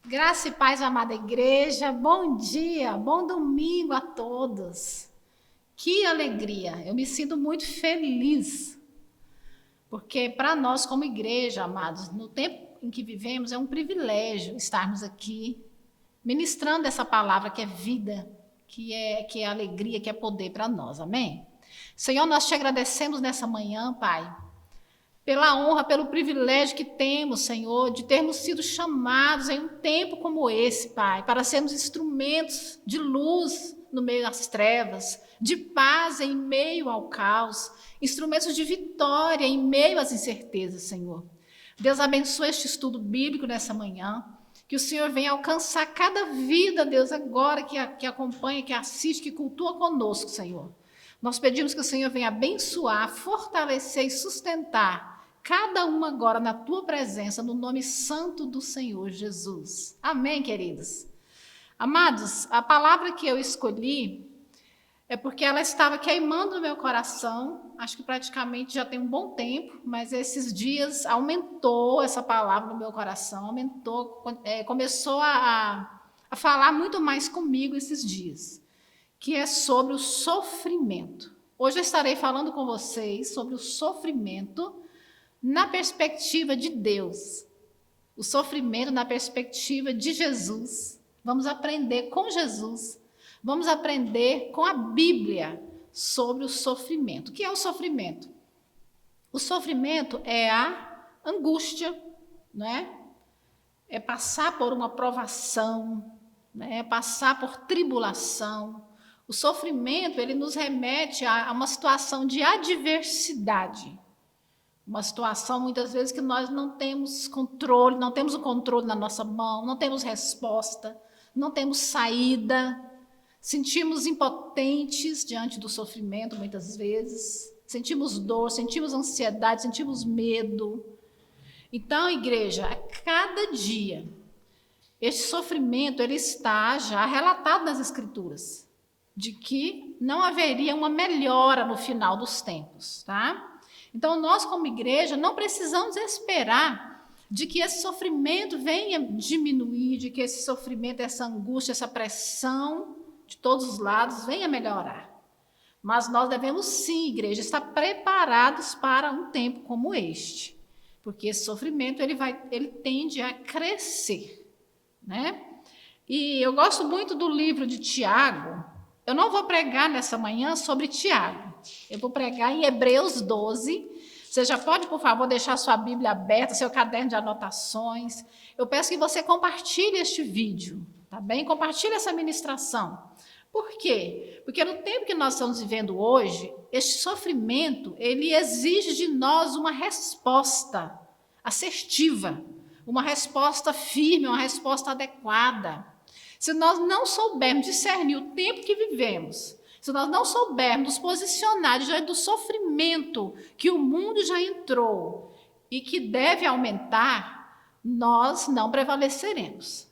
Graça e paz, amada igreja. Bom dia, bom domingo a todos. Que alegria! Eu me sinto muito feliz, porque para nós, como igreja, amados, no tempo em que vivemos, é um privilégio estarmos aqui ministrando essa palavra que é vida, que é alegria, que é poder para nós. Amém? Senhor, nós te agradecemos nessa manhã, Pai, pela honra, pelo privilégio que temos, Senhor, de termos sido chamados em um tempo como esse, Pai, para sermos instrumentos de luz no meio das trevas, de paz em meio ao caos, instrumentos de vitória em meio às incertezas, Senhor. Deus abençoe este estudo bíblico nessa manhã, que o Senhor venha alcançar cada vida, Deus, agora que acompanha, que assiste, que cultua conosco, Senhor. Nós pedimos que o Senhor venha abençoar, fortalecer e sustentar cada um agora na tua presença, no nome santo do Senhor Jesus. Amém, queridos? Amados, a palavra que eu escolhi é porque ela estava queimando no meu coração, acho que praticamente já tem um bom tempo, mas esses dias aumentou essa palavra no meu coração, começou a falar muito mais comigo esses dias, que é sobre o sofrimento. Hoje eu estarei falando com vocês sobre o sofrimento na perspectiva de Deus, o sofrimento na perspectiva de Jesus. Vamos aprender com Jesus, vamos aprender com a Bíblia sobre o sofrimento. O que é o sofrimento? O sofrimento é a angústia, né? É passar por uma provação, né? É passar por tribulação. O sofrimento, ele nos remete a uma situação de adversidade. Uma situação, muitas vezes, que nós não temos controle, não temos o controle na nossa mão, não temos resposta, não temos saída, sentimos impotentes diante do sofrimento, muitas vezes, sentimos dor, sentimos ansiedade, sentimos medo. Então, igreja, a cada dia, este sofrimento, ele está já relatado nas Escrituras, de que não haveria uma melhora no final dos tempos, tá? Então, nós, como igreja, não precisamos esperar de que esse sofrimento venha diminuir, de que esse sofrimento, essa angústia, essa pressão de todos os lados venha melhorar. Mas nós devemos sim, igreja, estar preparados para um tempo como este, porque esse sofrimento ele tende a crescer, né? E eu gosto muito do livro de Tiago. Eu não vou pregar nessa manhã sobre Tiago. Eu vou pregar em Hebreus 12. Você já pode, por favor, deixar sua Bíblia aberta, seu caderno de anotações. Eu peço que você compartilhe este vídeo, tá bem? Compartilhe essa ministração. Por quê? Porque no tempo que nós estamos vivendo hoje, este sofrimento, ele exige de nós uma resposta assertiva, uma resposta firme, uma resposta adequada. Se nós não soubermos discernir o tempo que vivemos, se nós não soubermos nos posicionar diante do sofrimento que o mundo já entrou e que deve aumentar, nós não prevaleceremos.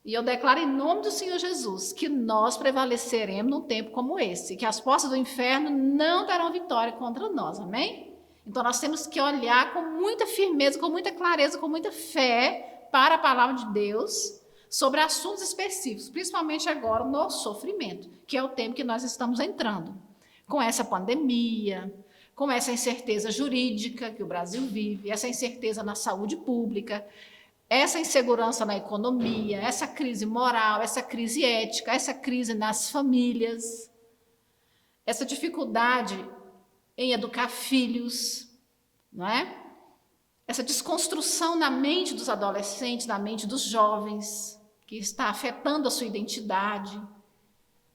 E eu declaro em nome do Senhor Jesus que nós prevaleceremos num tempo como esse, que as portas do inferno não darão vitória contra nós, amém? Então nós temos que olhar com muita firmeza, com muita clareza, com muita fé para a palavra de Deus, sobre assuntos específicos, principalmente agora no sofrimento, que é o tempo que nós estamos entrando. Com essa pandemia, com essa incerteza jurídica que o Brasil vive, essa incerteza na saúde pública, essa insegurança na economia, essa crise moral, essa crise ética, essa crise nas famílias, essa dificuldade em educar filhos, não é? Essa desconstrução na mente dos adolescentes, na mente dos jovens, que está afetando a sua identidade,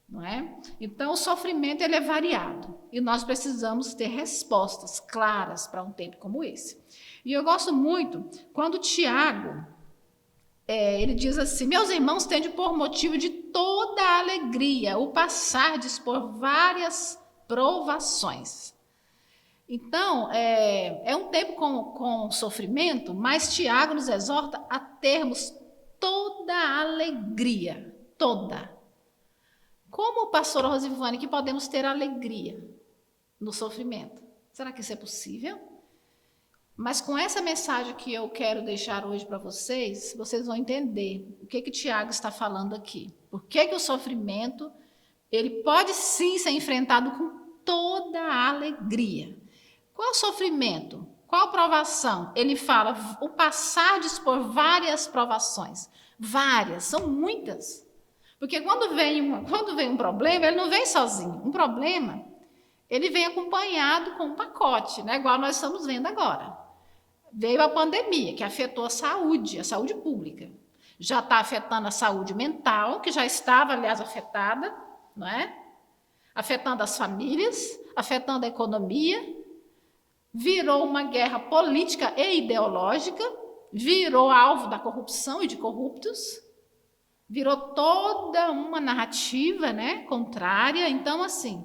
não é? Então, o sofrimento ele é variado e nós precisamos ter respostas claras para um tempo como esse. E eu gosto muito quando Tiago, ele diz assim: meus irmãos, tende por motivo de toda a alegria o passardes por várias provações. Então, é um tempo com sofrimento, mas Tiago nos exorta a termos toda a alegria, toda. Como, pastora Rosivane, que podemos ter alegria no sofrimento? Será que isso é possível? Mas com essa mensagem que eu quero deixar hoje para vocês, vocês vão entender o que Tiago está falando aqui. Por que o sofrimento, ele pode sim ser enfrentado com toda a alegria. Qual sofrimento? Qual provação? Ele fala o passardes por várias provações. Várias, são muitas. Porque quando vem um problema, ele não vem sozinho. Um problema, ele vem acompanhado com um pacote, né? Igual nós estamos vendo agora. Veio a pandemia, que afetou a saúde pública. Já está afetando a saúde mental, que já estava, aliás, afetada, não é? Afetando as famílias, afetando a economia. Virou uma guerra política e ideológica, virou alvo da corrupção e de corruptos, virou toda uma narrativa, né, contrária. Então, assim,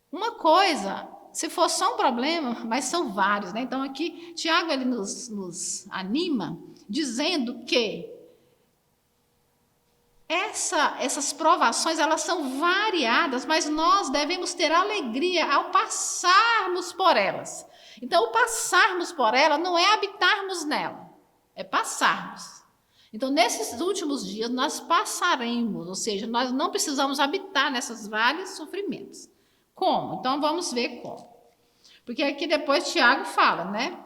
uma coisa, se for só um problema, mas são vários, né? Então, aqui, Tiago, ele nos anima, dizendo que essas provações, elas são variadas, mas nós devemos ter alegria ao passarmos por elas. Então, o passarmos por ela não é habitarmos nela, é passarmos. Então, nesses últimos dias, nós passaremos, ou seja, nós não precisamos habitar nessas vários sofrimentos. Como? Então, vamos ver como. Porque aqui depois Tiago fala, né,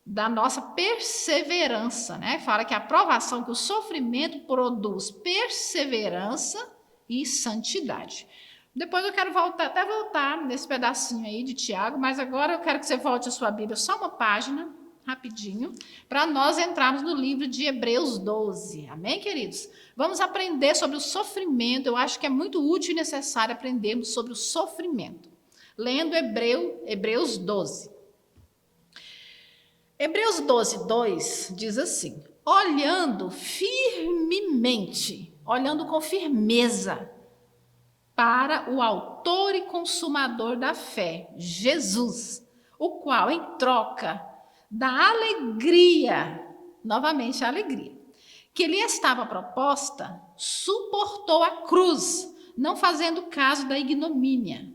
da nossa perseverança, né? Fala que a provação, que o sofrimento produz perseverança e santidade. Depois eu quero voltar nesse pedacinho aí de Tiago, mas agora eu quero que você volte a sua Bíblia só uma página, rapidinho, para nós entrarmos no livro de Hebreus 12. Amém, queridos? Vamos aprender sobre o sofrimento. Eu acho que é muito útil e necessário aprendermos sobre o sofrimento. Lendo Hebreus 12. Hebreus 12, 2 diz assim: olhando firmemente, olhando com firmeza para o autor e consumador da fé, Jesus, o qual, em troca da alegria, novamente a alegria, que lhe estava proposta, suportou a cruz, não fazendo caso da ignomínia,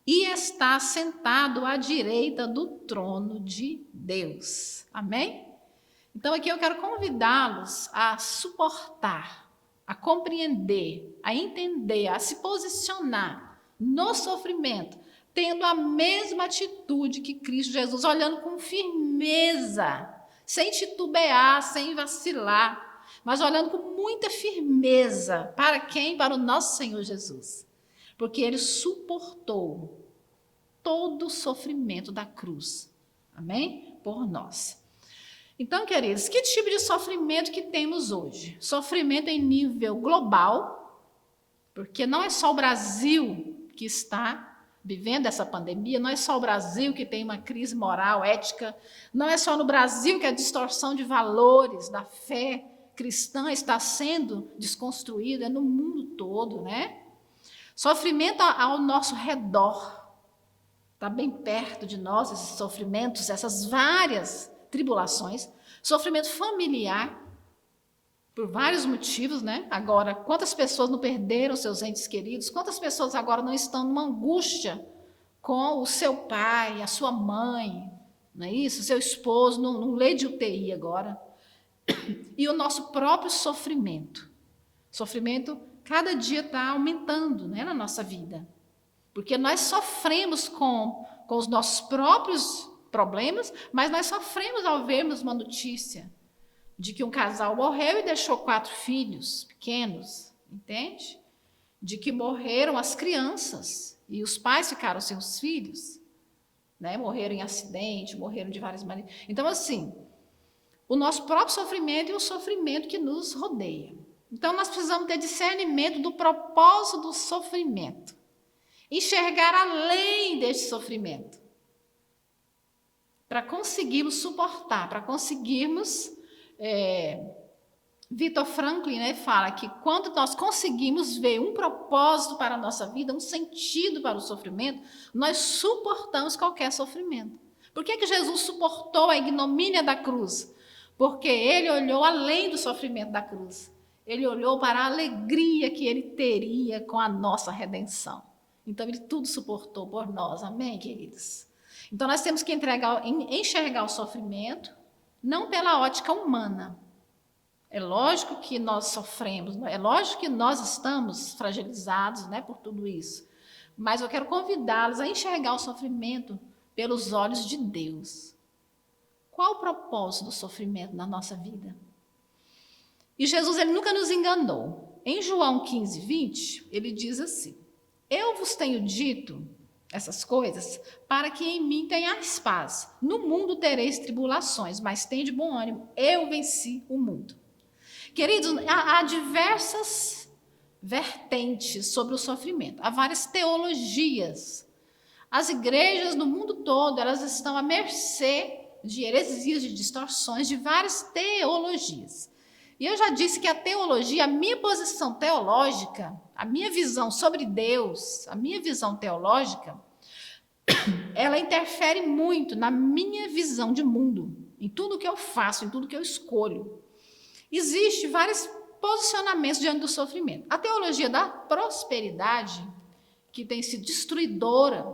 e está sentado à direita do trono de Deus. Amém? Então aqui eu quero convidá-los a suportar, a compreender, a entender, a se posicionar no sofrimento, tendo a mesma atitude que Cristo Jesus, olhando com firmeza, sem titubear, sem vacilar, mas olhando com muita firmeza. Para quem? Para o nosso Senhor Jesus. Porque ele suportou todo o sofrimento da cruz. Amém? Por nós. Então, queridos, que tipo de sofrimento que temos hoje? Sofrimento em nível global, porque não é só o Brasil que está vivendo essa pandemia, não é só o Brasil que tem uma crise moral, ética, não é só no Brasil que a distorção de valores da fé cristã está sendo desconstruída, é no mundo todo, né? Sofrimento ao nosso redor, está bem perto de nós esses sofrimentos, essas várias tribulações, sofrimento familiar, por vários motivos, né? Agora, quantas pessoas não perderam seus entes queridos? Quantas pessoas agora não estão numa angústia com o seu pai, a sua mãe, não é isso? O seu esposo, num leito de UTI agora. E o nosso próprio sofrimento. Sofrimento cada dia está aumentando, né, na nossa vida. Porque nós sofremos com os nossos próprios problemas, mas nós sofremos ao vermos uma notícia de que um casal morreu e deixou 4 filhos pequenos, entende? De que morreram as crianças e os pais ficaram sem os filhos, né? Morreram em acidente, morreram de várias maneiras. Então, assim, o nosso próprio sofrimento e o sofrimento que nos rodeia. Então, nós precisamos ter discernimento do propósito do sofrimento. Enxergar além deste sofrimento. Para conseguirmos suportar, para conseguirmos... Viktor Frankl, né, fala que quando nós conseguimos ver um propósito para a nossa vida, um sentido para o sofrimento, nós suportamos qualquer sofrimento. Por que Jesus suportou a ignomínia da cruz? Porque ele olhou além do sofrimento da cruz. Ele olhou para a alegria que ele teria com a nossa redenção. Então, ele tudo suportou por nós. Amém, queridos? Então, nós temos que enxergar o sofrimento não pela ótica humana. É lógico que nós sofremos, é lógico que nós estamos fragilizados, né, por tudo isso. Mas eu quero convidá-los a enxergar o sofrimento pelos olhos de Deus. Qual o propósito do sofrimento na nossa vida? E Jesus, ele nunca nos enganou. Em João 15, 20, ele diz assim: eu vos tenho dito essas coisas para que em mim tenhais paz. No mundo tereis tribulações, mas tende bom ânimo. Eu venci o mundo. Queridos, há diversas vertentes sobre o sofrimento. Há várias teologias. As igrejas no mundo todo, elas estão à mercê de heresias, de distorções, de várias teologias. E eu já disse que a teologia, a minha posição teológica, a minha visão sobre Deus, a minha visão teológica, ela interfere muito na minha visão de mundo, em tudo que eu faço, em tudo que eu escolho. Existem vários posicionamentos diante do sofrimento. A teologia da prosperidade, que tem sido destruidora,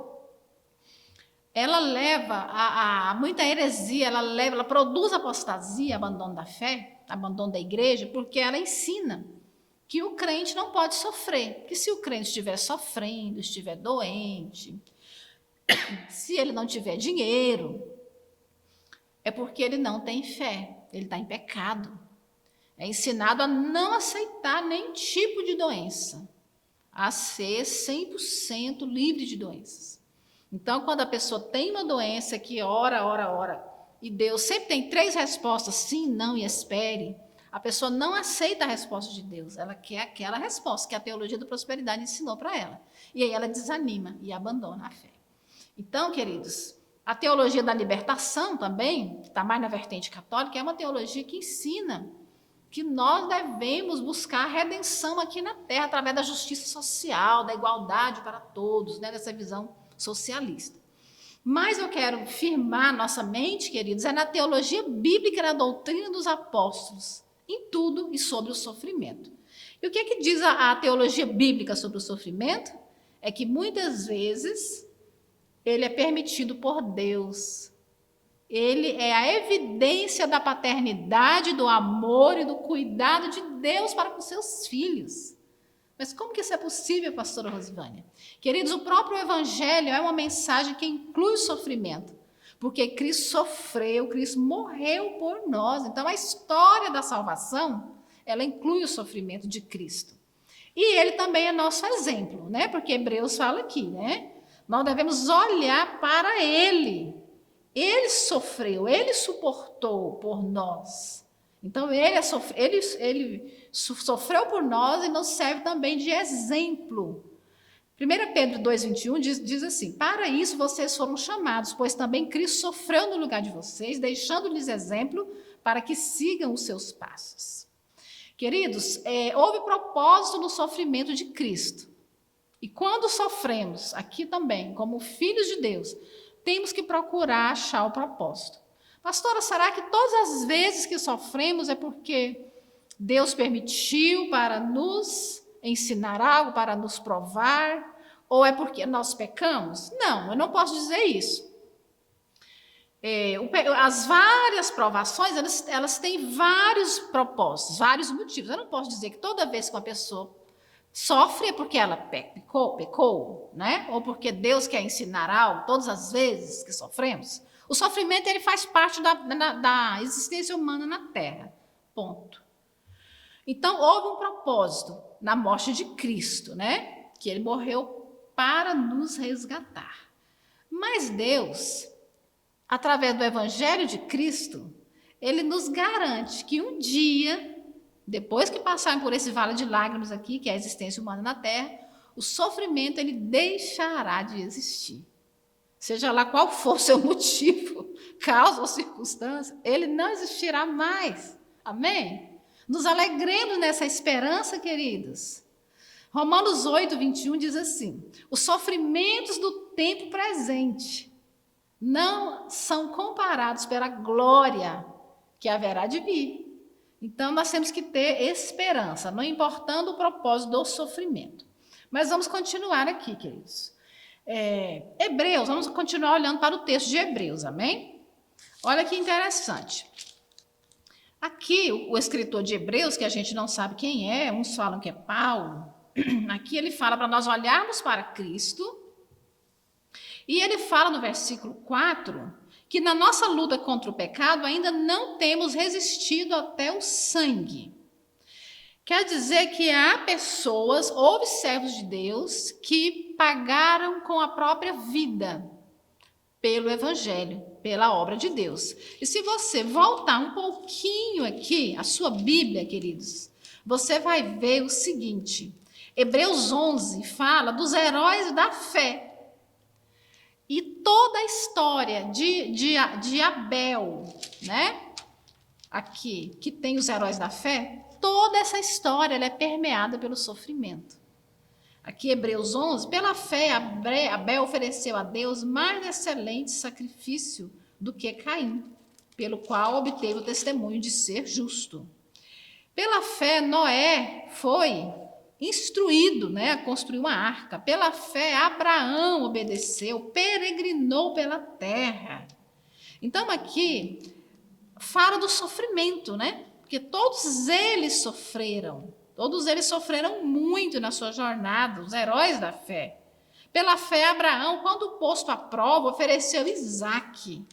ela leva a muita heresia, ela produz apostasia, abandono da fé, abandono da igreja, porque ela ensina que o crente não pode sofrer, que se o crente estiver sofrendo, estiver doente, se ele não tiver dinheiro, é porque ele não tem fé, ele está em pecado. É ensinado a não aceitar nenhum tipo de doença, a ser 100% livre de doenças. Então, quando a pessoa tem uma doença que ora, e Deus sempre tem 3 respostas, sim, não e espere, a pessoa não aceita a resposta de Deus, ela quer aquela resposta que a teologia da prosperidade ensinou para ela. E aí ela desanima e abandona a fé. Então, queridos, a teologia da libertação também, que está mais na vertente católica, é uma teologia que ensina que nós devemos buscar a redenção aqui na Terra, através da justiça social, da igualdade para todos, né, dessa visão socialista. Mas eu quero firmar nossa mente, queridos, é na teologia bíblica, na doutrina dos apóstolos, em tudo e sobre o sofrimento. E o que é que diz a teologia bíblica sobre o sofrimento? É que muitas vezes ele é permitido por Deus. Ele é a evidência da paternidade, do amor e do cuidado de Deus para com seus filhos. Mas como que isso é possível, pastora Rosivânia? Queridos, o próprio Evangelho é uma mensagem que inclui o sofrimento, porque Cristo sofreu, Cristo morreu por nós. Então, a história da salvação, ela inclui o sofrimento de Cristo. E ele também é nosso exemplo, né? Porque Hebreus fala aqui, né? Nós devemos olhar para ele. Ele sofreu, ele suportou por nós. Então, ele sofreu por nós e nos serve também de exemplo. 1 Pedro 2,21 diz assim: para isso vocês foram chamados, pois também Cristo sofreu no lugar de vocês, deixando-lhes exemplo para que sigam os seus passos. Queridos, houve propósito no sofrimento de Cristo. E quando sofremos, aqui também, como filhos de Deus, temos que procurar achar o propósito. Pastora, será que todas as vezes que sofremos é porque Deus permitiu para nos ensinar algo, para nos provar? Ou é porque nós pecamos? Não, eu não posso dizer isso. As várias provações, elas têm vários propósitos, vários motivos. Eu não posso dizer que toda vez que uma pessoa sofre é porque ela pecou, né? Ou porque Deus quer ensinar algo, todas as vezes que sofremos. O sofrimento, ele faz parte da existência humana na Terra, ponto. Então, houve um propósito na morte de Cristo, né? Que ele morreu para nos resgatar. Mas Deus, através do Evangelho de Cristo, ele nos garante que um dia, depois que passarem por esse vale de lágrimas aqui, que é a existência humana na Terra, o sofrimento, ele deixará de existir. Seja lá qual for o seu motivo, causa ou circunstância, ele não existirá mais. Amém? Nos alegremos nessa esperança, queridos. Romanos 8:21 diz assim: os sofrimentos do tempo presente não são comparados pela glória que haverá de vir. Então, nós temos que ter esperança, não importando o propósito do sofrimento. Mas vamos continuar aqui, queridos. Hebreus, vamos continuar olhando para o texto de Hebreus, amém? Olha que interessante. Aqui, o escritor de Hebreus, que a gente não sabe quem é, uns falam que é Paulo, aqui ele fala para nós olharmos para Cristo, e ele fala no versículo 4, que na nossa luta contra o pecado ainda não temos resistido até o sangue. Quer dizer que há pessoas, houve servos de Deus, que pagaram com a própria vida pelo Evangelho, pela obra de Deus. E se você voltar um pouquinho aqui, a sua Bíblia, queridos, você vai ver o seguinte, Hebreus 11 fala dos heróis da fé. E toda a história de Abel, né? Aqui, que tem os heróis da fé, toda essa história ela é permeada pelo sofrimento. Aqui, Hebreus 11, pela fé, Abel ofereceu a Deus mais excelente sacrifício do que Caim, pelo qual obteve o testemunho de ser justo. Pela fé, Noé foi instruído, né, a construir uma arca. Pela fé, Abraão obedeceu, peregrinou pela terra. Então, aqui, fala do sofrimento, né? Porque todos eles sofreram muito na sua jornada, os heróis da fé. Pela fé, Abraão, quando posto à prova, ofereceu Isaque.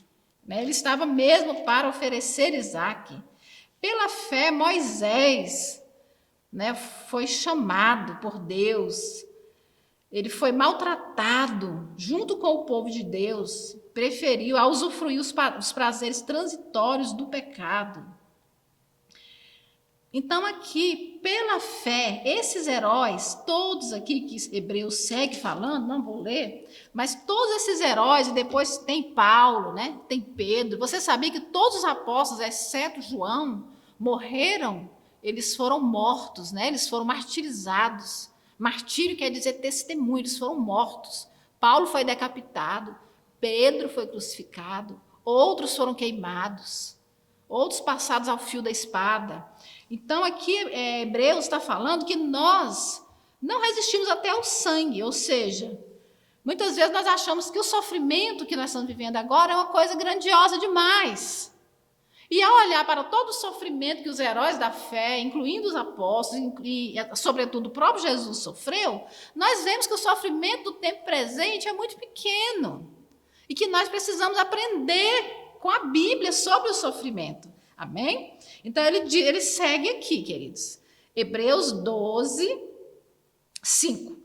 Né? Ele estava mesmo para oferecer Isaque. Pela fé, Moisés, né, foi chamado por Deus. Ele foi maltratado junto com o povo de Deus, preferiu a usufruir os prazeres transitórios do pecado. Então aqui, pela fé, esses heróis, todos aqui que Hebreus segue falando, não vou ler, mas todos esses heróis, e depois tem Paulo, né? Tem Pedro. Você sabia que todos os apóstolos, exceto João, morreram? Eles foram mortos, né? Eles foram martirizados. Martírio quer dizer testemunho, eles foram mortos. Paulo foi decapitado, Pedro foi crucificado, outros foram queimados, outros passados ao fio da espada. Então, aqui, Hebreus está falando que nós não resistimos até ao sangue, ou seja, muitas vezes nós achamos que o sofrimento que nós estamos vivendo agora é uma coisa grandiosa demais. E ao olhar para todo o sofrimento que os heróis da fé, incluindo os apóstolos e, sobretudo, o próprio Jesus sofreu, nós vemos que o sofrimento do tempo presente é muito pequeno e que nós precisamos aprender com a Bíblia sobre o sofrimento. Amém? Então, ele segue aqui, queridos. Hebreus 12, 5.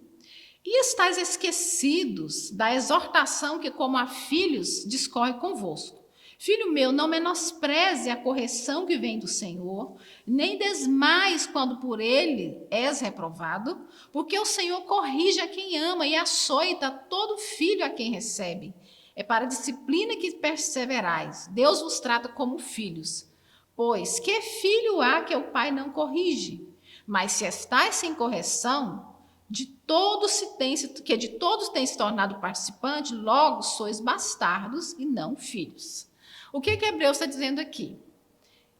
E estáis esquecidos da exortação que, como a filhos, discorre convosco. Filho meu, não menospreze a correção que vem do Senhor, nem desmais quando por ele és reprovado, porque o Senhor corrige a quem ama e açoita todo filho a quem recebe. É para a disciplina que perseverais. Deus vos trata como filhos. Pois que filho há que o pai não corrige? Mas se estáis sem correção, de todos tem se tornado participante, logo sois bastardos e não filhos. O que Hebreus está dizendo aqui?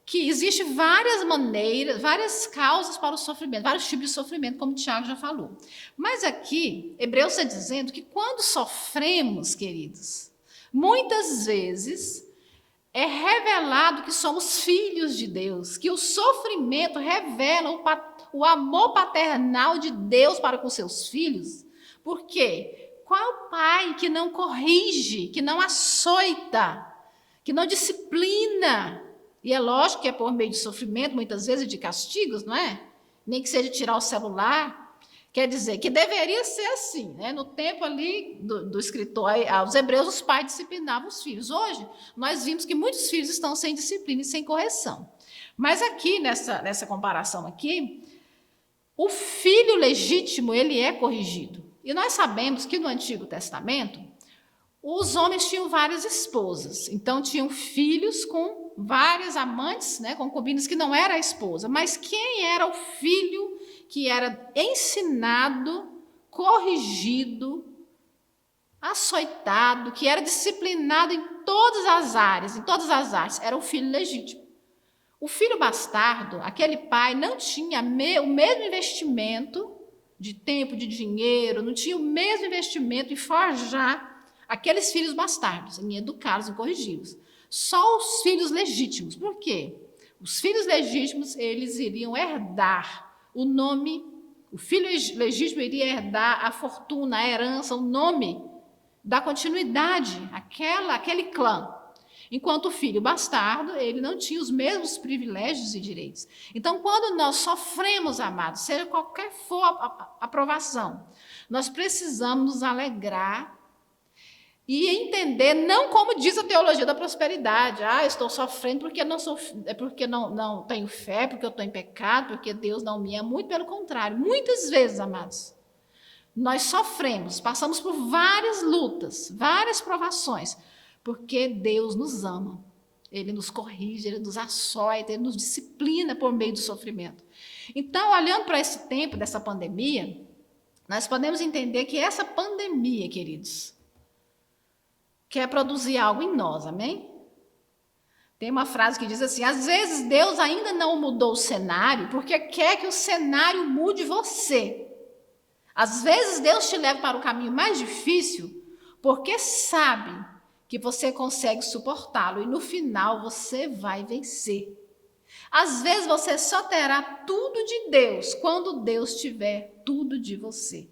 Que existe várias maneiras, várias causas para o sofrimento, vários tipos de sofrimento, como o Tiago já falou. Mas aqui, Hebreus está dizendo que quando sofremos, queridos, muitas vezes é revelado que somos filhos de Deus, que o sofrimento revela o amor paternal de Deus para com seus filhos. Por quê? Qual pai que não corrige, que não açoita, que não disciplina? E é lógico que é por meio de sofrimento, muitas vezes de castigos, não é? Nem que seja tirar o celular. Quer dizer, que deveria ser assim, né? No tempo ali do escritor, aos hebreus, os pais disciplinavam os filhos. Hoje, nós vimos que muitos filhos estão sem disciplina e sem correção. Mas aqui, nessa comparação aqui, o filho legítimo, ele é corrigido. E nós sabemos que no Antigo Testamento, os homens tinham várias esposas. Então, tinham filhos com várias amantes, né, concubinas, que não era a esposa. Mas quem era o filho que era ensinado, corrigido, açoitado, que era disciplinado em todas as áreas, era o filho legítimo. O filho bastardo, aquele pai, não tinha o mesmo investimento de tempo, de dinheiro, não tinham o mesmo investimento em forjar aqueles filhos bastardos, em educá-los, em corrigi-los. Só os filhos legítimos. Por quê? Os filhos legítimos, eles iriam herdar o nome, o filho legítimo iria herdar a fortuna, a herança, o nome da continuidade, aquele clã. Enquanto o filho bastardo, ele não tinha os mesmos privilégios e direitos. Então, quando nós sofremos, amados, seja qualquer for a provação, nós precisamos nos alegrar e entender, não como diz a teologia da prosperidade. Estou sofrendo porque não tenho fé, porque eu estou em pecado, porque Deus não me ama. Muito pelo contrário. Muitas vezes, amados, nós sofremos, passamos por várias lutas, várias provações, porque Deus nos ama. Ele nos corrige, Ele nos açoita, Ele nos disciplina por meio do sofrimento. Então, olhando para esse tempo dessa pandemia, nós podemos entender que essa pandemia, queridos, quer produzir algo em nós, amém? Tem uma frase que diz assim: às vezes Deus ainda não mudou o cenário porque quer que o cenário mude você. Às vezes Deus te leva para o caminho mais difícil porque sabe que você consegue suportá-lo e no final você vai vencer. Às vezes você só terá tudo de Deus quando Deus tiver tudo de você.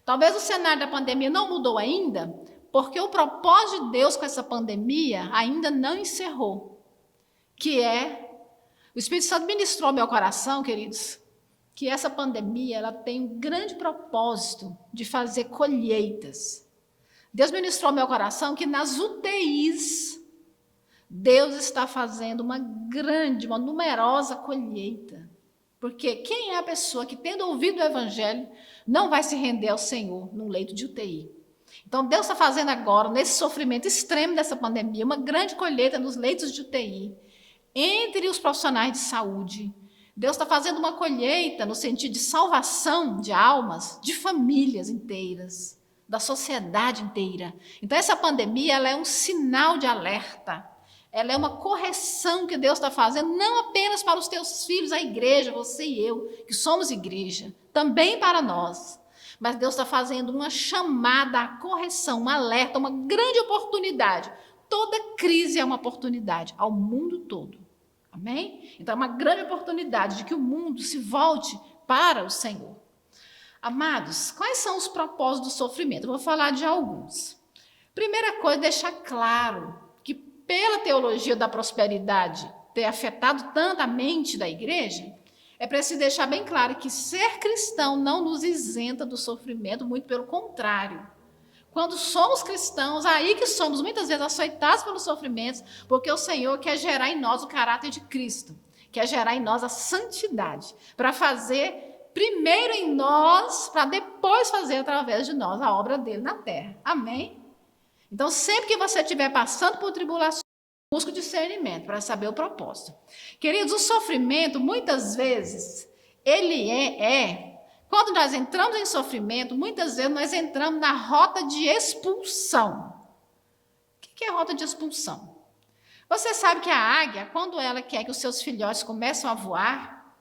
Talvez o cenário da pandemia não mudou ainda, porque o propósito de Deus com essa pandemia ainda não encerrou, que é, o Espírito Santo ministrou ao meu coração, queridos, que essa pandemia ela tem um grande propósito de fazer colheitas. Deus ministrou ao meu coração que nas UTIs, Deus está fazendo uma numerosa colheita. Porque quem é a pessoa que, tendo ouvido o Evangelho, não vai se render ao Senhor num leito de UTI? Então, Deus está fazendo agora, nesse sofrimento extremo dessa pandemia, uma grande colheita nos leitos de UTI, entre os profissionais de saúde. Deus está fazendo uma colheita no sentido de salvação de almas, de famílias inteiras, da sociedade inteira. Então, essa pandemia ela é um sinal de alerta. Ela é uma correção que Deus está fazendo, não apenas para os teus filhos, a igreja, você e eu, que somos igreja, também para nós. Mas Deus está fazendo uma chamada à correção, um alerta, uma grande oportunidade. Toda crise é uma oportunidade ao mundo todo. Amém? Então é uma grande oportunidade de que o mundo se volte para o Senhor. Amados, quais são os propósitos do sofrimento? Eu vou falar de alguns. Primeira coisa, deixar claro que pela teologia da prosperidade ter afetado tanto a mente da igreja, é preciso deixar bem claro que ser cristão não nos isenta do sofrimento, muito pelo contrário. Quando somos cristãos, aí que somos muitas vezes açoitados pelos sofrimentos, porque o Senhor quer gerar em nós o caráter de Cristo, quer gerar em nós a santidade, para fazer primeiro em nós, para depois fazer através de nós a obra dele na terra. Amém? Então, sempre que você estiver passando por tribulações, busque discernimento para saber o propósito. Queridos, o sofrimento, muitas vezes, ele quando nós entramos em sofrimento, muitas vezes nós entramos na rota de expulsão. O que é rota de expulsão? Você sabe que a águia, quando ela quer que os seus filhotes comecem a voar,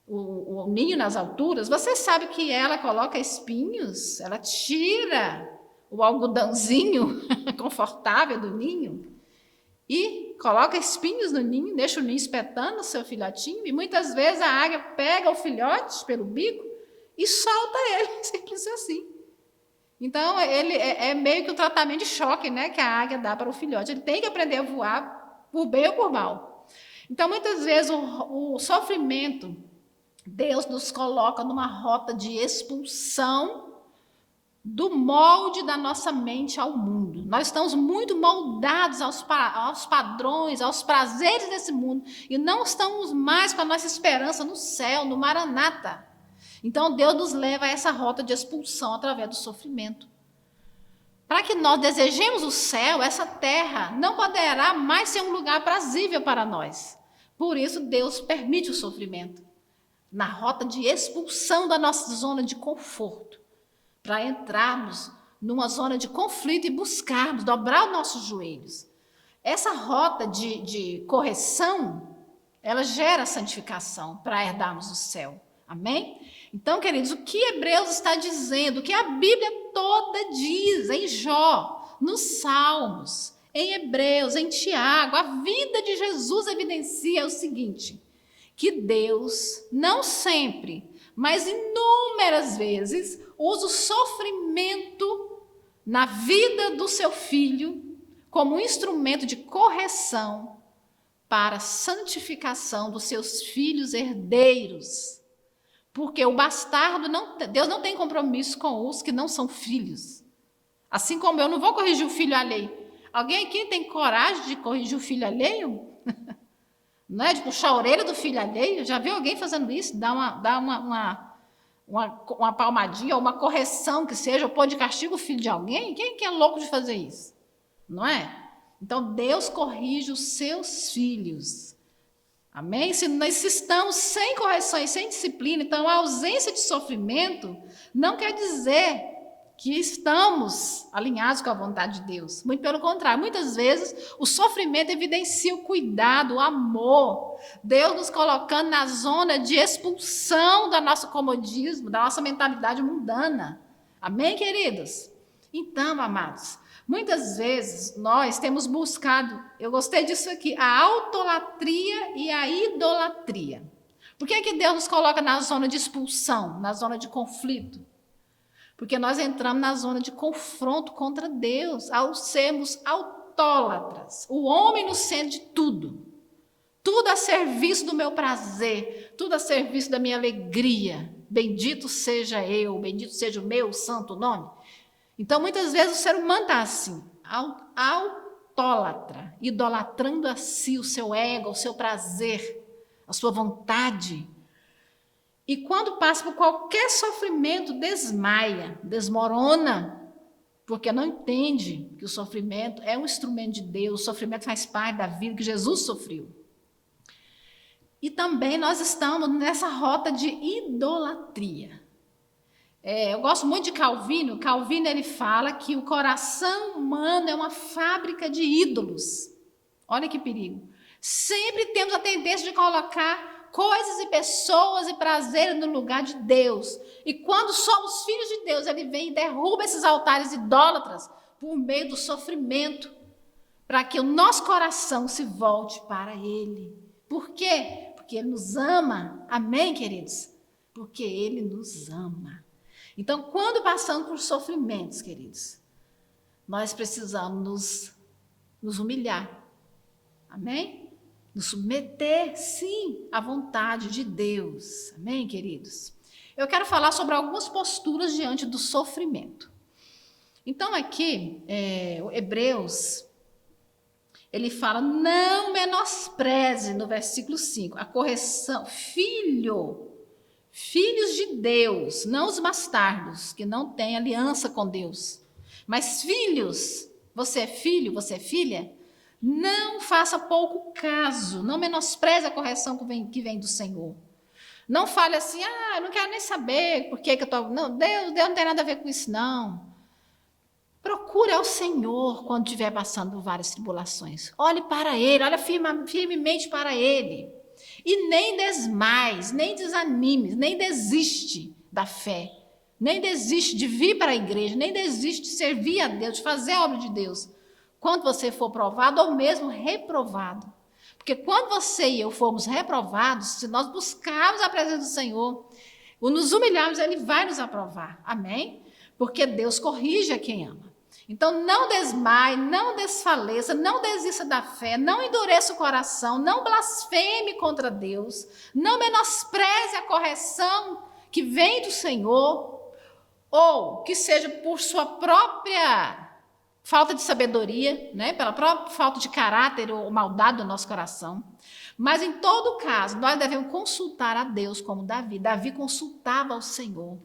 o ninho nas alturas, você sabe que ela coloca espinhos, ela tira o algodãozinho confortável do ninho, e coloca espinhos no ninho, deixa o ninho espetando o seu filhotinho, e muitas vezes a águia pega o filhote pelo bico e solta ele, simples assim. Então, ele é meio que o tratamento de choque, né, que a águia dá para o filhote. Ele tem que aprender a voar por bem ou por mal. Então, muitas vezes, o sofrimento, Deus nos coloca numa rota de expulsão do molde da nossa mente ao mundo. Nós estamos muito moldados aos padrões, aos prazeres desse mundo, e não estamos mais com a nossa esperança no céu, no Maranata. Então, Deus nos leva a essa rota de expulsão através do sofrimento. Para que nós desejemos o céu, essa terra não poderá mais ser um lugar prazível para nós. Por isso, Deus permite o sofrimento, na rota de expulsão da nossa zona de conforto, para entrarmos numa zona de conflito e buscarmos, dobrar os nossos joelhos. Essa rota de correção, ela gera santificação para herdarmos o céu. Amém? Então, queridos, o que Hebreus está dizendo, o que a Bíblia toda diz, em Jó, nos Salmos, em Hebreus, em Tiago, a vida de Jesus evidencia o seguinte, que Deus não sempre, mas inúmeras vezes, usa o sofrimento na vida do seu filho como um instrumento de correção para a santificação dos seus filhos herdeiros. Porque o bastardo, Deus não tem compromisso com os que não são filhos. Assim como eu não vou corrigir o filho alheio. Alguém aqui tem coragem de corrigir o filho alheio? Não é? De puxar a orelha do filho alheio? Já viu alguém fazendo isso? Dar uma palmadinha, ou uma correção que seja, ou pôr de castigo o filho de alguém? Quem que é louco de fazer isso? Não é? Então, Deus corrige os seus filhos. Amém? Se nós estamos sem correção e sem disciplina, então a ausência de sofrimento não quer dizer que estamos alinhados com a vontade de Deus. Muito pelo contrário, muitas vezes o sofrimento evidencia o cuidado, o amor. Deus nos colocando na zona de expulsão do nosso comodismo, da nossa mentalidade mundana. Amém, queridos? Então, amados, muitas vezes nós temos buscado, eu gostei disso aqui, a autolatria e a idolatria. Por que Deus nos coloca na zona de expulsão, na zona de conflito? Porque nós entramos na zona de confronto contra Deus, ao sermos autólatras. O homem no centro de tudo. Tudo a serviço do meu prazer, tudo a serviço da minha alegria. Bendito seja eu, bendito seja o meu santo nome. Então, muitas vezes o ser humano está assim, autólatra, idolatrando a si o seu ego, o seu prazer, a sua vontade. E quando passa por qualquer sofrimento, desmaia, desmorona, porque não entende que o sofrimento é um instrumento de Deus, o sofrimento faz parte da vida que Jesus sofreu. E também nós estamos nessa rota de idolatria. Eu gosto muito de Calvino. Calvino ele fala que o coração humano é uma fábrica de ídolos. Olha que perigo. Sempre temos a tendência de colocar coisas e pessoas e prazeres no lugar de Deus. E quando somos filhos de Deus, ele vem e derruba esses altares idólatras por meio do sofrimento, para que o nosso coração se volte para Ele. Por quê? Porque Ele nos ama. Amém, queridos? Porque Ele nos ama. Então, quando passamos por sofrimentos, queridos, nós precisamos nos humilhar. Amém? Nos submeter, sim, à vontade de Deus. Amém, queridos? Eu quero falar sobre algumas posturas diante do sofrimento. Então, aqui, o Hebreus, ele fala, não menospreze, no versículo 5, a correção, filhos de Deus, não os bastardos, que não têm aliança com Deus, mas filhos, você é filho, você é filha, não faça pouco caso, não menospreze a correção que vem do Senhor. Não fale assim, eu não quero nem saber por que eu estou... Não, Deus não tem nada a ver com isso, não. Procure ao Senhor quando estiver passando por várias tribulações. Olhe para Ele, olhe firmemente para Ele. E nem desmais, nem desanime, nem desiste da fé. Nem desiste de vir para a igreja, nem desiste de servir a Deus, de fazer a obra de Deus. Quando você for provado ou mesmo reprovado. Porque quando você e eu formos reprovados, se nós buscarmos a presença do Senhor, ou nos humilharmos, Ele vai nos aprovar. Amém? Porque Deus corrige a quem ama. Então, não desmaie, não desfaleça, não desista da fé, não endureça o coração, não blasfeme contra Deus, não menospreze a correção que vem do Senhor, ou que seja por sua própria falta de sabedoria, né? Pela própria falta de caráter ou maldade do nosso coração. Mas, em todo caso, nós devemos consultar a Deus como Davi. Davi consultava ao Senhor.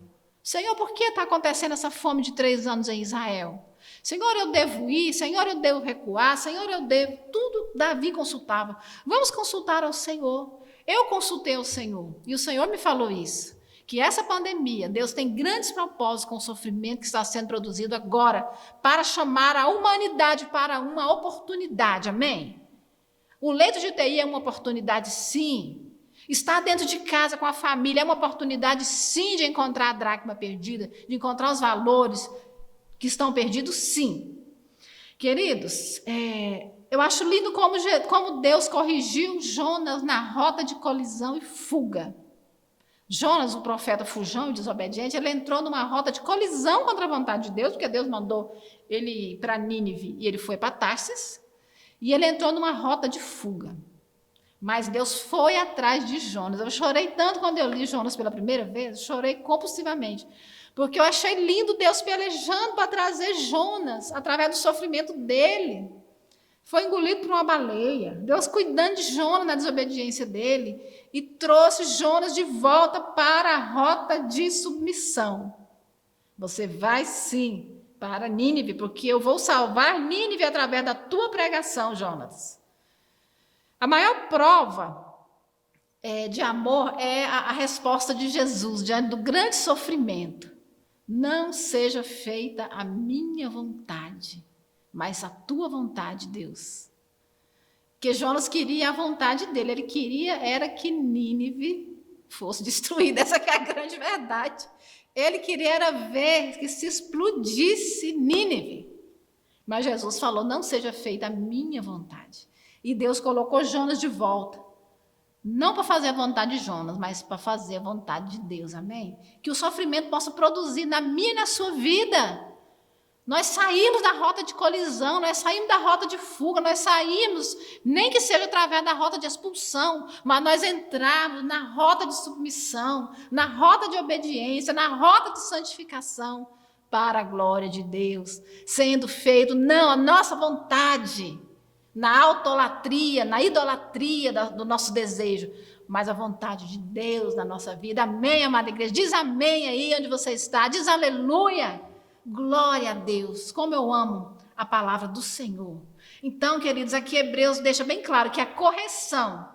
Senhor, por que está acontecendo essa fome de 3 anos em Israel? Senhor, eu devo ir? Senhor, eu devo recuar? Senhor, eu devo... Tudo Davi consultava. Vamos consultar ao Senhor. Eu consultei ao Senhor e o Senhor me falou isso. Que essa pandemia, Deus tem grandes propósitos com o sofrimento que está sendo produzido agora para chamar a humanidade para uma oportunidade, amém? O leito de UTI é uma oportunidade, sim. Estar dentro de casa com a família é uma oportunidade, sim, de encontrar a dracma perdida, de encontrar os valores que estão perdidos, sim. Queridos, eu acho lindo como Deus corrigiu Jonas na rota de colisão e fuga. Jonas, o profeta fujão e desobediente, ele entrou numa rota de colisão contra a vontade de Deus, porque Deus mandou ele ir para Nínive e ele foi para Tarsis, e ele entrou numa rota de fuga. Mas Deus foi atrás de Jonas. Eu chorei tanto quando eu li Jonas pela primeira vez, chorei compulsivamente, porque eu achei lindo Deus pelejando para trazer Jonas através do sofrimento dele. Foi engolido por uma baleia. Deus cuidando de Jonas na desobediência dele e trouxe Jonas de volta para a rota de submissão. Você vai sim para Nínive, porque eu vou salvar Nínive através da tua pregação, Jonas. A maior prova de amor é a resposta de Jesus diante do grande sofrimento. Não seja feita a minha vontade, mas a tua vontade, Deus. Porque Jonas queria a vontade dele, ele era que Nínive fosse destruída, essa que é a grande verdade. Ele queria era ver que se explodisse Nínive. Mas Jesus falou, não seja feita a minha vontade. E Deus colocou Jonas de volta. Não para fazer a vontade de Jonas, mas para fazer a vontade de Deus, amém? Que o sofrimento possa produzir na minha e na sua vida. Nós saímos da rota de colisão, nós saímos da rota de fuga, nós saímos, nem que seja através da rota de expulsão, mas nós entramos na rota de submissão, na rota de obediência, na rota de santificação, para a glória de Deus, sendo feito não a nossa vontade, na autolatria, na idolatria do nosso desejo, mas a vontade de Deus na nossa vida. Amém, amada igreja? Diz amém aí onde você está, diz aleluia. Glória a Deus, como eu amo a palavra do Senhor. Então, queridos, aqui Hebreus deixa bem claro que a correção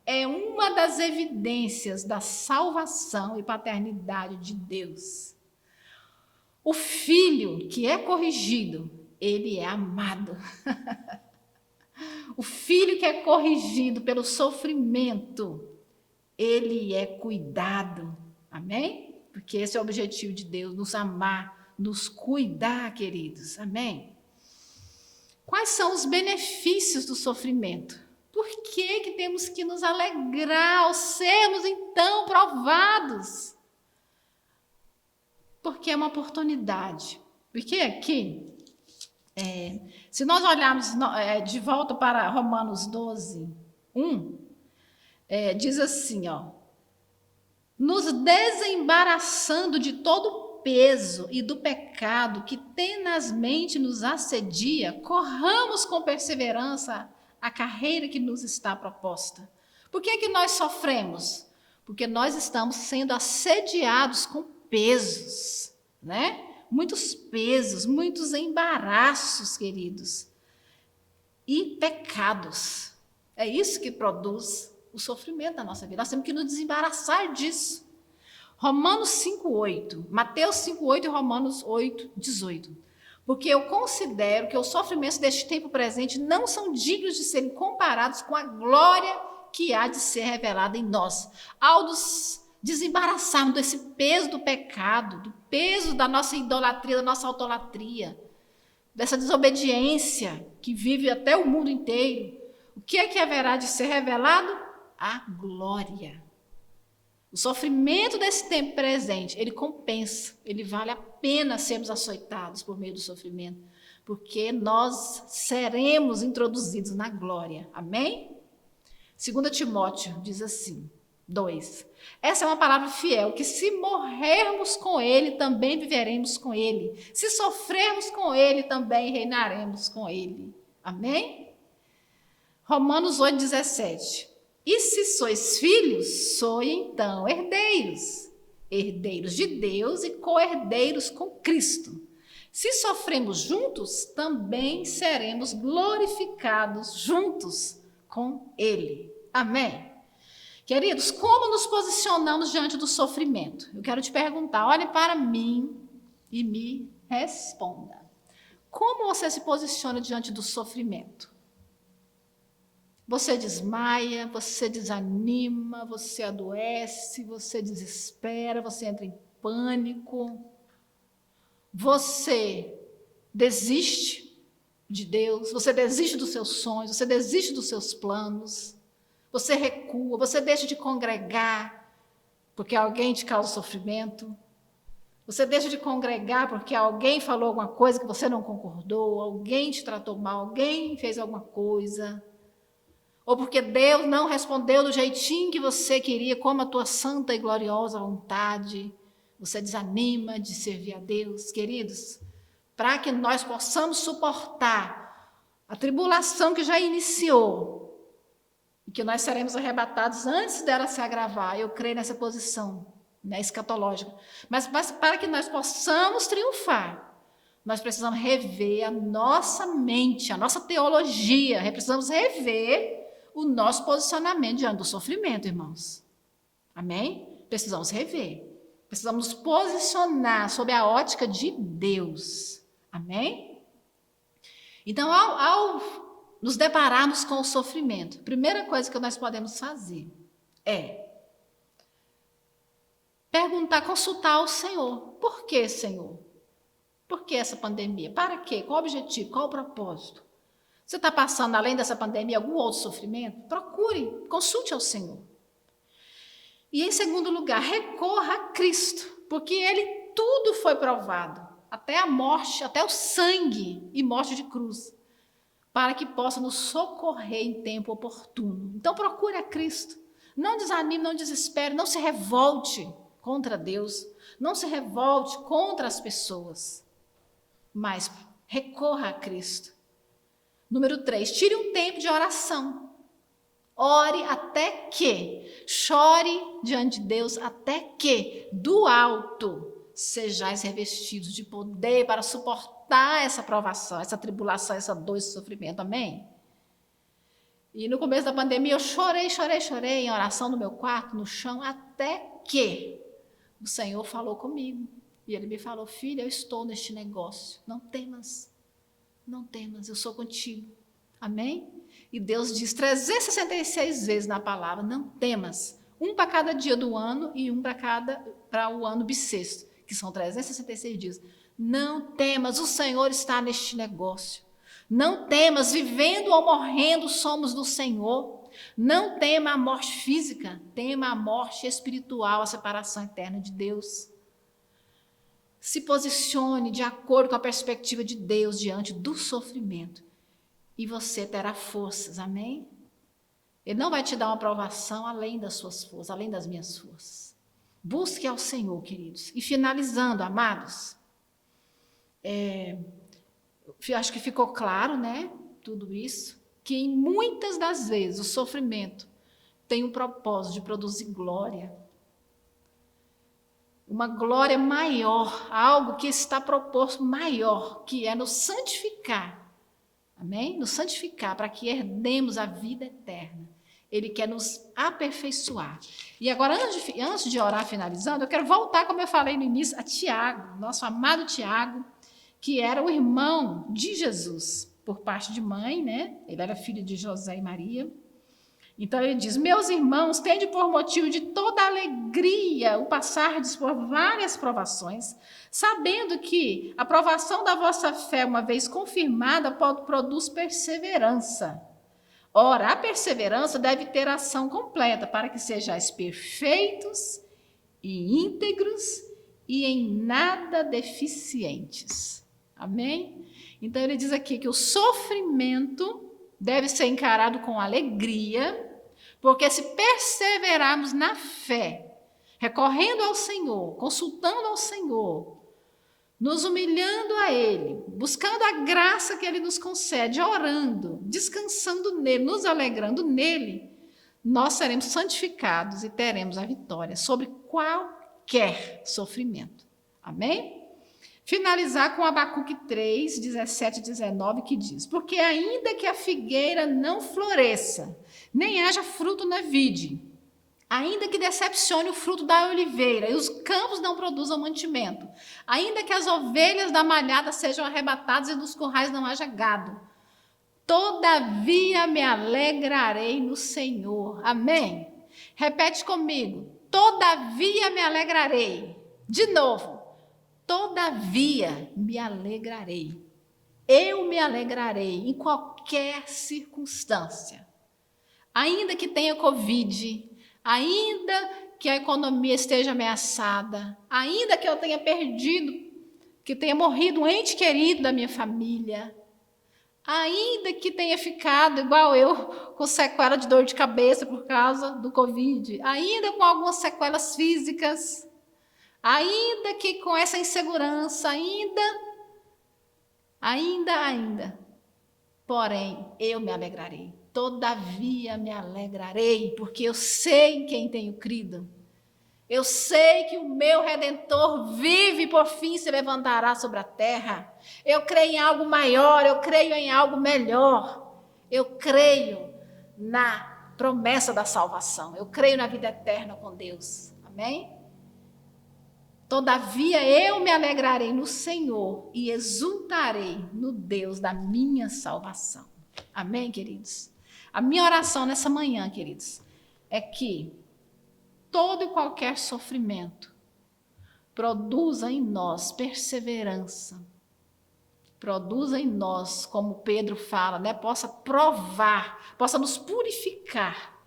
é uma das evidências da salvação e paternidade de Deus. O filho que é corrigido, ele é amado. O filho que é corrigido pelo sofrimento, ele é cuidado. Amém? Porque esse é o objetivo de Deus, nos amar, nos cuidar, queridos. Amém? Quais são os benefícios do sofrimento? Por que temos que nos alegrar ao sermos então provados? Porque é uma oportunidade. Porque aqui, se nós olharmos de volta para Romanos 12, 1, diz assim, nos desembaraçando de todo o peso e do pecado que tenazmente nos assedia, corramos com perseverança a carreira que nos está proposta. Por que nós sofremos? Porque nós estamos sendo assediados com pesos, né? Muitos pesos, muitos embaraços, queridos, e pecados. É isso que produz o sofrimento da nossa vida. Nós temos que nos desembaraçar disso. Romanos 5:8, Mateus 5:8 e Romanos 8:18. Porque eu considero que os sofrimentos deste tempo presente não são dignos de serem comparados com a glória que há de ser revelada em nós, ao nos desembaraçarmos desse peso do pecado, do peso da nossa idolatria, da nossa autolatria, dessa desobediência que vive até o mundo inteiro. O que é que haverá de ser revelado? A glória. O sofrimento desse tempo presente, ele compensa, ele vale a pena sermos açoitados por meio do sofrimento, porque nós seremos introduzidos na glória. Amém? 2 Timóteo diz assim, 2. Essa é uma palavra fiel, que se morrermos com ele, também viveremos com ele. Se sofrermos com ele, também reinaremos com ele. Amém? Romanos 8:17. E se sois filhos, sois então herdeiros, herdeiros de Deus e co-herdeiros com Cristo. Se sofremos juntos, também seremos glorificados juntos com Ele. Amém? Queridos, como nos posicionamos diante do sofrimento? Eu quero te perguntar, olhe para mim e me responda. Como você se posiciona diante do sofrimento? você desmaia, você desanima, você adoece, você desespera, você entra em pânico, você desiste de Deus, você desiste dos seus sonhos, você desiste dos seus planos, você recua, você deixa de congregar porque alguém te causa sofrimento, você deixa de congregar porque alguém falou alguma coisa que você não concordou, alguém te tratou mal, alguém fez alguma coisa, ou porque Deus não respondeu do jeitinho que você queria, como a tua santa e gloriosa vontade, você desanima de servir a Deus. Queridos, para que nós possamos suportar a tribulação que já iniciou, e que nós seremos arrebatados antes dela se agravar, eu creio nessa posição, né, escatológica. Mas para que nós possamos triunfar, nós precisamos rever a nossa mente, a nossa teologia, precisamos rever o nosso posicionamento diante do sofrimento, irmãos. Amém? Precisamos rever. Precisamos nos posicionar sob a ótica de Deus. Amém? Então, ao nos depararmos com o sofrimento, a primeira coisa que nós podemos fazer é perguntar, consultar ao Senhor. Por que, Senhor? Por que essa pandemia? Para quê? Qual o objetivo? Qual o propósito? Você está passando, além dessa pandemia, algum outro sofrimento? Procure, consulte ao Senhor. E, em segundo lugar, recorra a Cristo, porque Ele tudo foi provado, até a morte, até o sangue e morte de cruz, para que possa nos socorrer em tempo oportuno. Então, procure a Cristo. Não desanime, não desespere, não se revolte contra Deus, não se revolte contra as pessoas, mas recorra a Cristo. Número 3, tire um tempo de oração. Ore até que, chore diante de Deus até que, do alto, sejais revestidos de poder para suportar essa provação, essa tribulação, essa dor, esse sofrimento. Amém? E no começo da pandemia eu chorei em oração no meu quarto, no chão, até que o Senhor falou comigo. E Ele me falou: filha, eu estou neste negócio, não temas, eu sou contigo. Amém? E Deus diz 366 vezes na palavra: não temas, um para cada dia do ano e um para o ano bissexto, que são 366 dias. Não temas, o Senhor está neste negócio. Não temas, vivendo ou morrendo somos do Senhor. Não tema a morte física, tema a morte espiritual, a separação eterna de Deus. Se posicione de acordo com a perspectiva de Deus diante do sofrimento e você terá forças, amém? Ele não vai te dar uma aprovação além das suas forças, além das minhas forças. Busque ao Senhor, queridos. E finalizando, amados, acho que ficou claro, né, tudo isso, que em muitas das vezes o sofrimento tem um propósito de produzir glória. Uma glória maior, algo que está proposto maior, que é nos santificar. Amém? Nos santificar para que herdemos a vida eterna. Ele quer nos aperfeiçoar. E agora, antes de orar, finalizando, eu quero voltar, como eu falei no início, a Tiago, nosso amado Tiago, que era o irmão de Jesus, por parte de mãe, né? Ele era filho de José e Maria. Então ele diz: meus irmãos, tende por motivo de toda alegria o passardes por várias provações, sabendo que a provação da vossa fé, uma vez confirmada, produz perseverança. Ora, a perseverança deve ter ação completa, para que sejais perfeitos e íntegros e em nada deficientes. Amém? Então ele diz aqui que o sofrimento deve ser encarado com alegria, porque se perseverarmos na fé, recorrendo ao Senhor, consultando ao Senhor, nos humilhando a Ele, buscando a graça que Ele nos concede, orando, descansando nele, nos alegrando nele, nós seremos santificados e teremos a vitória sobre qualquer sofrimento. Amém? Finalizar com Abacuque 3, 17 e 19, que diz: porque ainda que a figueira não floresça, nem haja fruto na vide, ainda que decepcione o fruto da oliveira e os campos não produzam mantimento, ainda que as ovelhas da malhada sejam arrebatadas e nos currais não haja gado, todavia me alegrarei no Senhor. Amém? Repete comigo, todavia me alegrarei. De novo, todavia me alegrarei. Eu me alegrarei em qualquer circunstância. Ainda que tenha Covid, ainda que a economia esteja ameaçada, ainda que eu tenha perdido, que tenha morrido um ente querido da minha família, ainda que tenha ficado igual eu, com sequela de dor de cabeça por causa do Covid, ainda com algumas sequelas físicas, ainda que com essa insegurança, porém, eu me alegrarei. Todavia me alegrarei, porque eu sei em quem tenho crido. Eu sei que o meu Redentor vive e por fim se levantará sobre a terra. Eu creio em algo maior, eu creio em algo melhor. Eu creio na promessa da salvação. Eu creio na vida eterna com Deus. Amém? Todavia eu me alegrarei no Senhor e exultarei no Deus da minha salvação. Amém, queridos? A minha oração nessa manhã, queridos, é que todo e qualquer sofrimento produza em nós perseverança, produza em nós, como Pedro fala, né, possa provar, possa nos purificar,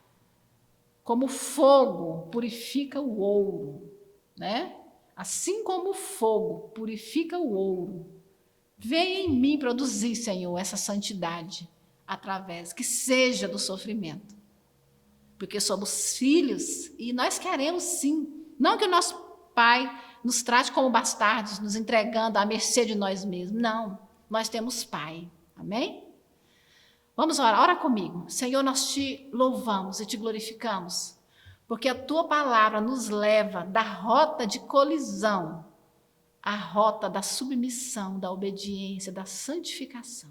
como o fogo purifica o ouro, né? Assim como o fogo purifica o ouro, venha em mim produzir, Senhor, essa santidade, através, que seja do sofrimento. Porque somos filhos e nós queremos sim. Não que o nosso Pai nos trate como bastardos, nos entregando à mercê de nós mesmos. Não, nós temos Pai. Amém? Vamos orar, ora comigo. Senhor, nós te louvamos e te glorificamos, porque a tua palavra nos leva da rota de colisão à rota da submissão, da obediência, da santificação.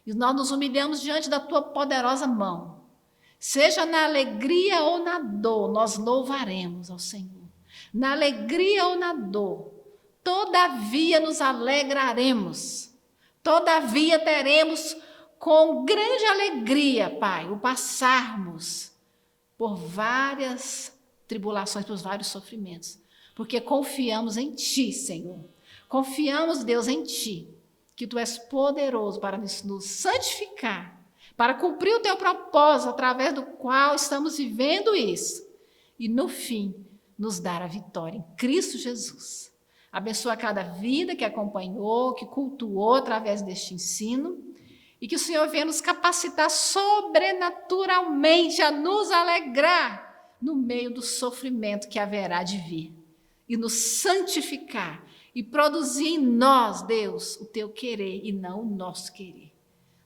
E nós nos humilhamos diante da tua poderosa mão. Seja na alegria ou na dor, nós louvaremos ao Senhor. Na alegria ou na dor, todavia nos alegraremos. Todavia teremos com grande alegria, Pai, o passarmos por várias tribulações, por vários sofrimentos. Porque confiamos em Ti, Senhor. Confiamos, Deus, em Ti, que Tu és poderoso para nos santificar, para cumprir o Teu propósito, através do qual estamos vivendo isso. E, no fim, nos dar a vitória em Cristo Jesus. Abençoa cada vida que acompanhou, que cultuou através deste ensino, e que o Senhor venha nos capacitar sobrenaturalmente a nos alegrar no meio do sofrimento que haverá de vir, e nos santificar, e produzir em nós, Deus, o Teu querer e não o nosso querer.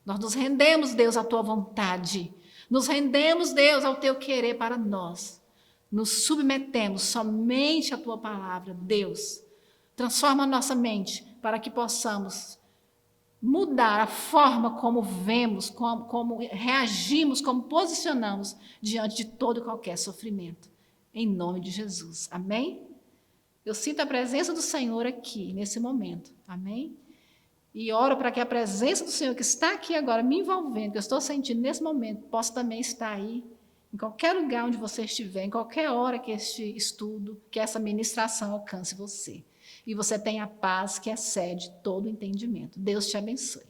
Nós nos rendemos, Deus, à Tua vontade. Nos rendemos, Deus, ao Teu querer para nós. Nos submetemos somente à Tua palavra. Deus, transforma a nossa mente para que possamos mudar a forma como vemos, como reagimos, como posicionamos diante de todo e qualquer sofrimento. Em nome de Jesus. Amém? Eu sinto a presença do Senhor aqui, nesse momento. Amém? E oro para que a presença do Senhor que está aqui agora, me envolvendo, que eu estou sentindo nesse momento, possa também estar aí, em qualquer lugar onde você estiver, em qualquer hora que este estudo, que essa ministração alcance você. E você tenha a paz que excede todo entendimento. Deus te abençoe.